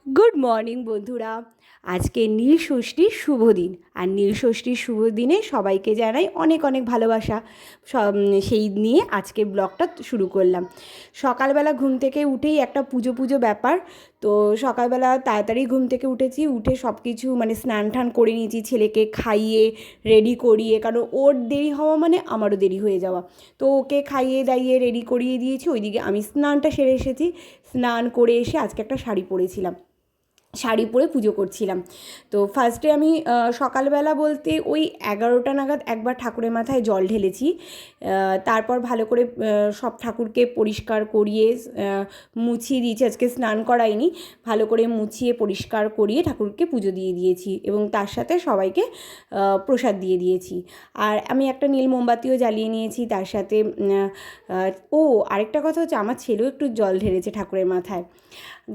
Good morning বন্ধুরা। আজকে নীল ষষ্ঠীর শুভ দিন, আর নীল ষষ্ঠীর শুভ দিনে সবাইকে জানাই অনেক অনেক ভালোবাসা। সেই নিয়ে আজকে ব্লগটা শুরু করলাম। সকালবেলা ঘুম থেকে উঠেই একটা পুজো পুজো ব্যাপার। তো সকালবেলা তাড়াতাড়ি ঘুম থেকে উঠেছি, উঠে সব কিছু মানে স্নান টান করে নিয়েছি, ছেলেকে খাইয়ে রেডি করিয়ে, কারণ ওর দেরি হওয়া মানে আমারও দেরি হয়ে যাওয়া। তো ওকে খাইয়ে দাইয়ে রেডি করিয়ে দিয়েছি, ওইদিকে আমি স্নানটা সেরে এসেছি। স্নান করে এসে আজকে একটা শাড়ি পরেছিলাম, শাড়ি পরে পুজো করছিলাম। তো ফার্স্টে আমি সকালবেলা বলতে ওই 11টা নাগাদ একবার ঠাকুরের মাথায় জল ঢেলেছি। তারপর ভালো করে সব ঠাকুরকে পরিষ্কার করিয়ে মুছিয়ে দিয়েছি। আজকে স্নান করাইনি, ভালো করে মুছিয়ে পরিষ্কার করিয়ে ঠাকুরকে পুজো দিয়ে দিয়েছি এবং তার সাথে সবাইকে প্রসাদ দিয়ে দিয়েছি। আর আমি একটা নীল মোমবাতিও জ্বালিয়ে নিয়েছি তার সাথে। ও আরেকটা কথা হচ্ছে, আমার ছেলেও একটু জল ঢেলেছে ঠাকুরের মাথায়,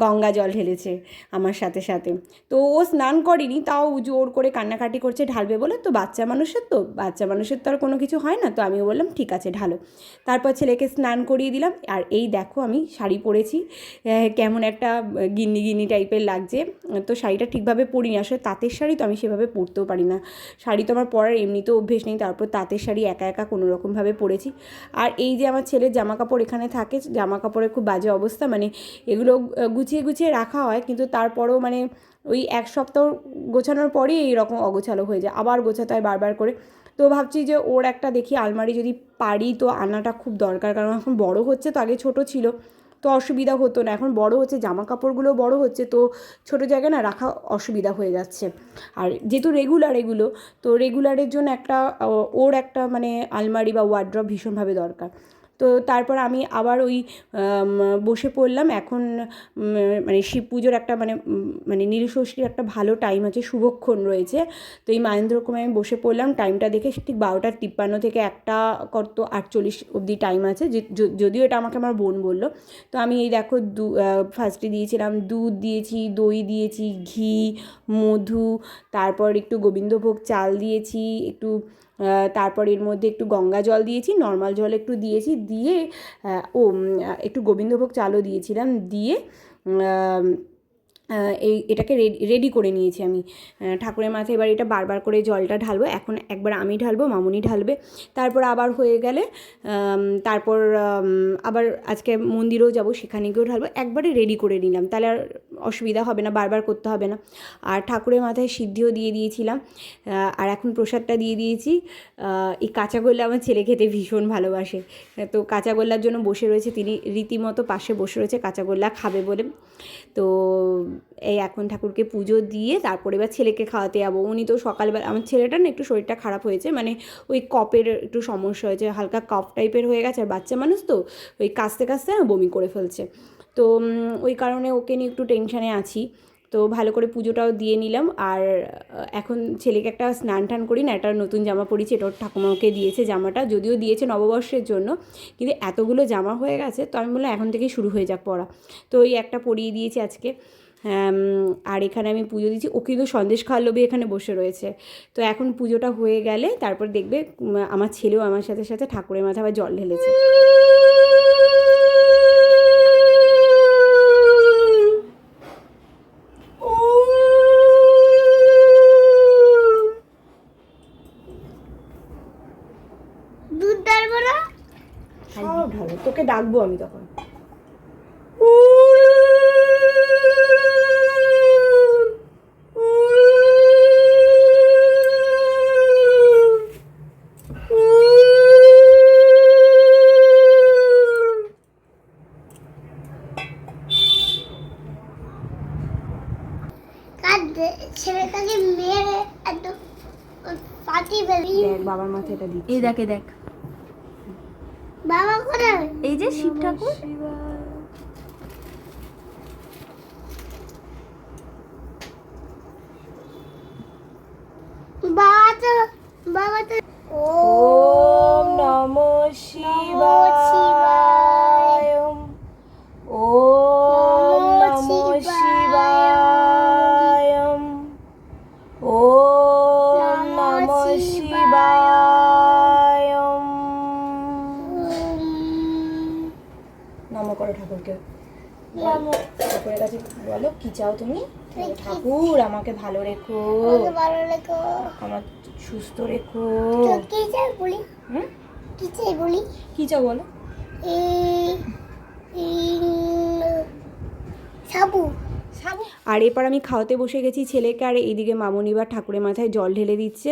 গঙ্গা জল ঢেলেছে আমার সাথে সাথে। তো ও স্নান করেনি, তাও জোর করে কান্নাকাটি করছে ঢালবে বলে। তো বাচ্চা মানুষের তো আর কোনো কিছু হয় না, তো আমিও বললাম ঠিক আছে ঢালো। তারপর ছেলেকে স্নান করিয়ে দিলাম। আর এই দেখো আমি শাড়ি পরেছি, কেমন একটা গিন্নি গিন্নি টাইপের লাগছে। তো শাড়িটা ঠিকভাবে পরিনি, আসলে তাঁতের শাড়ি তো আমি সেভাবে পরতেও পারি না, শাড়ি তো আমার পরার এমনিতেও অভ্যেস নেই, তারপর তাঁতের শাড়ি একা একা কোনো রকমভাবে পরেছি। আর এই যে আমার ছেলের জামা কাপড় এখানে থাকে, জামা কাপড়ের খুব বাজে অবস্থা, মানে এগুলো গুছিয়ে গুছিয়ে রাখা হয় কিন্তু তারপরেও মানে ওই এক সপ্তাহ গোছানোর পরেই এইরকম অগোছালো হয়ে যায়, আবার গোছাতে হয় বারবার করে। তো ভাবছি যে ওর একটা দেখি আলমারি যদি পারি তো আনাটা খুব দরকার, কারণ এখন বড় হচ্ছে, তো আগে ছোট ছিল তো অসুবিধা হতো না, এখন বড় হচ্ছে, জামা কাপড়গুলো বড় হচ্ছে, তো ছোটো জায়গায় না রাখা অসুবিধা হয়ে যাচ্ছে। আর যেহেতু রেগুলার এগুলো, তো রেগুলারের জন্য একটা ওর একটা মানে আলমারি বা ওয়ার্ড্রপ ভীষণভাবে দরকার। তো তারপর আমি আবার ওই বসে পড়লাম এখন। মানে শিব পুজোর একটা মানে নীলষষ্ঠীর একটা ভালো টাইম আছে, শুভক্ষণ রয়েছে। তো এই মাহেন্দ্রক্রমে আমি বসে পড়লাম, টাইমটা দেখে ঠিক 12:53 থেকে 1:48 অবধি টাইম আছে, যদিও এটা আমাকে আমার বোন বললো। তো আমি এই দেখো ফার্স্টে দিয়েছিলাম দুধ দিয়েছি, দই দিয়েছি, ঘি, মধু, তারপর একটু গোবিন্দভোগ চাল দিয়েছি, একটু তারপর এর মধ্যে একটু গঙ্গা জল দিয়েছি, নর্মাল জল একটু দিয়েছি, দিয়ে একটু গোবিন্দভোগ চালও দিয়েছিলাম, দিয়ে এটাকে রেডি করে নিয়েছি আমি ঠাকুরের মাথায়। এবার এটা বারবার করে জলটা ঢালবো, এখন একবার আমি ঢালবো, মামুনি ঢালবে, তারপর আবার হয়ে গেলে তারপর আবার আজকে মন্দিরেও যাব, সেখানে গিয়েও ঢালবো। একবারে রেডি করে নিলাম, তাহলে আর অসুবিধা হবে না, বারবার করতে হবে না। আর ঠাকুরের মাথায় সিদ্ধিও দিয়ে দিয়েছিলাম, আর এখন প্রসাদটা দিয়ে দিয়েছি। এই কাঁচাগোল্লা আমার ছেলে খেতে ভীষণ ভালোবাসে, তো কাঁচাগোল্লার জন্য বসে রয়েছে, তিনি রীতিমতো পাশে বসে রয়েছে কাঁচাগোল্লা খাবে বলে। তো এই এখন ঠাকুরকে পুজো দিয়ে তারপরে এবার ছেলেকে খাওয়াতে যাবো। উনি তো সকালবেলা, আমার ছেলেটার না একটু শরীরটা খারাপ হয়েছে, মানে ওই কফের একটু সমস্যা হয়েছে, হালকা কফ টাইপের হয়ে গেছে, আর বাচ্চা মানুষ তো ওই কাশতে কাশতে না বমি করে ফেলছে। তো ওই কারণে ওকে নিয়ে একটু টেনশানে আছি। তো ভালো করে পুজোটাও দিয়ে নিলাম। আর এখন ছেলেকে একটা স্নান টান করি না, একটা নতুন জামা পরিয়েছি, এটা ওর ঠাকুমাকে দিয়েছে জামাটা, যদিও দিয়েছে নববর্ষের জন্য, কিন্তু এতগুলো জামা হয়ে গেছে, তো আমি বললাম এখন থেকেই শুরু হয়ে যাক পরা। তো ওই একটা পরিয়ে দিয়েছি আজকে। আর এখানে আমি পুজো দিচ্ছি, ও কিন্তু সন্দেশ খাওয়ার লোভে এখানে বসে রয়েছে। তো এখন পুজোটা হয়ে গেলে তারপর দেখবে আমার ছেলেও আমার সাথে সাথে ঠাকুরের মাথায় আবার জল ঢেলেছে। দুধ ঢালবো না, সব ঢালো, তোকে ডাকবো আমি তখন। ছেলেটাকে মেরে একদম পাটি বেরি। দেখ বাবার মাথায় এটা দিচ্ছি, এই দেখে দেখ বাবা কোথায়? এই যে শিব ঠাকুর। বাবা তো ওম নমঃ শিবায়, ওম নমঃ শিবায়, ওম নমঃ শিবায়। নমঃ করো ঠাকুরকে, ঠাকুরের কাছে বলো বলো কি চাও তুমি? ঠাকুর আমাকে ভালো রেখো, আমার সুস্থ রেখো। কি চাই বলি? কি চাই বলি? কি চাও বলো? সাবু। আর এরপর আমি খাওয়াতে বসে গেছি ছেলেকে, আর এইদিকে মামনি বা ঠাকুরের মাথায় জল ঢেলে দিচ্ছে।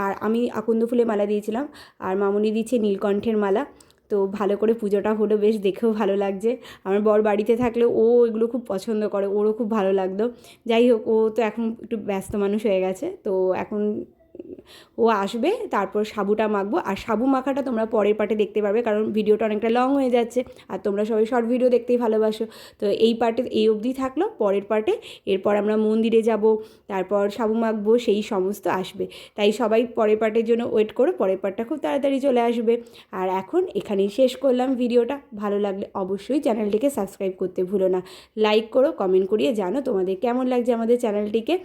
আর আমি আকন্দ ফুলে মালা দিয়েছিলাম, আর মামনি দিচ্ছে নীলকণ্ঠের মালা। তো ভালো করে পুজোটা হলো, বেশ দেখেও ভালো লাগছে। আমার বর বাড়িতে থাকলে ও এগুলো খুব পছন্দ করে, ওরও খুব ভালো লাগতো। যাই হোক, ও তো এখন একটু ব্যস্ত মানুষ হয়ে গেছে, তো এখন ও আসবে, তারপর সাবুটা মাখবো। আর সাবু মাখাটা তোমরা পরের পার্টে দেখতে পারবে, কারণ ভিডিওটা অনেকটা লং হয়ে যাচ্ছে, আর তোমরা সবাই শর্ট ভিডিও দেখতেই ভালোবাসো। তো এই পার্টে এই অবধি থাকলো, পরের পার্টে এরপর আমরা মন্দিরে যাব, তারপর সাবু মাখবো, সেই সমস্ত আসবে। তাই সবাই পরের পার্টের জন্য ওয়েট করো, পরের পার্টটা খুব তাড়াতাড়ি চলে আসবে। আর এখন এখানেই শেষ করলাম ভিডিওটা। ভালো লাগলে অবশ্যই চ্যানেলটিকে সাবস্ক্রাইব করতে ভুলো না, লাইক করো, কমেন্ট করিয়ে জানো তোমাদের কেমন লাগছে আমাদের চ্যানেলটিকে।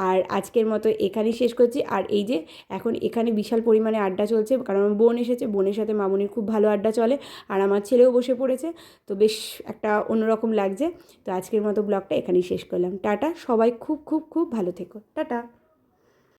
আর আজকের মতো এখানেই শেষ করছি। আর এই যে এখন এখানে বিশাল পরিমাণে আড্ডা চলছে, কারণ আমার বোন এসেছে, বোনের সাথে মামনির খুব ভালো আড্ডা চলে, আর আমার ছেলেও বসে পড়েছে, তো বেশ একটা অন্যরকম লাগছে। তো আজকের মতো ব্লগটা এখানেই শেষ করলাম। টাটা, সবাই খুব খুব খুব ভালো থেকো, টাটা।